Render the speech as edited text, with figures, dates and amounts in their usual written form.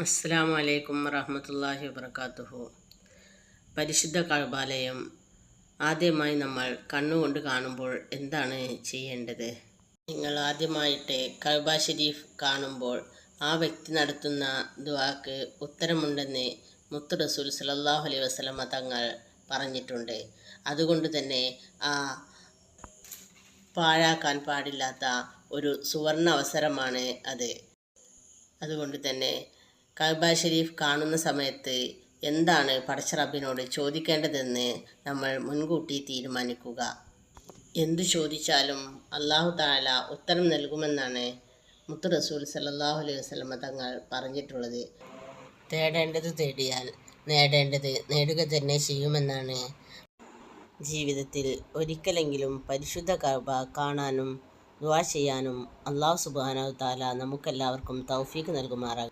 അസ്സലാമു അലൈക്കും വറഹ്മത്തുള്ളാഹി വബറകാതുഹു. പരിശുദ്ധ കഅബാലയം ആദ്യമായി നമ്മൾ കണ്ണുകൊണ്ട് കാണുമ്പോൾ എന്താണ് ചെയ്യേണ്ടത്? നിങ്ങൾ ആദ്യമായിട്ട് കഅബ ഷരീഫ് കാണുമ്പോൾ ആ വ്യക്തി നടത്തുന്ന ദുആക്ക് ഉത്തരമുണ്ടെന്ന് മുത്ത് റസൂൽ സല്ലല്ലാഹു അലൈഹി വസല്ലമ തങ്ങൾ പറഞ്ഞിട്ടുണ്ട്. അതുകൊണ്ട് തന്നെ ആ പാഴാക്കാൻ പാടില്ലാത്ത ഒരു സുവർണ അവസരമാണ് അത്. അതുകൊണ്ട് തന്നെ കഅബ ഷരീഫ് കാണുന്ന സമയത്ത് എന്താണ് പടച്ച റബ്ബിനോട് ചോദിക്കേണ്ടതെന്ന് നമ്മൾ മുൻകൂട്ടി തീരുമാനിക്കുക. എന്തു ചോദിച്ചാലും അല്ലാഹു തആല ഉത്തരം നൽകുമെന്നാണ് മുത്ത് റസൂൽ സല്ലല്ലാഹു അലൈഹി വസല്ലമ തങ്ങൾ പറഞ്ഞിട്ടുള്ളത്. തേടേണ്ടത് തേടിയാൽ നേടേണ്ടത് നേടുക തന്നെ ചെയ്യുമെന്നാണ്. ജീവിതത്തിൽ ഒരിക്കലെങ്കിലും പരിശുദ്ധ കഅബ കാണാനും ദുആ ചെയ്യാനും അല്ലാഹു സുബ്ഹാനഹു തആല നമുക്കെല്ലാവർക്കും തൗഫീഖ് നൽകുമാറാകട്ടെ.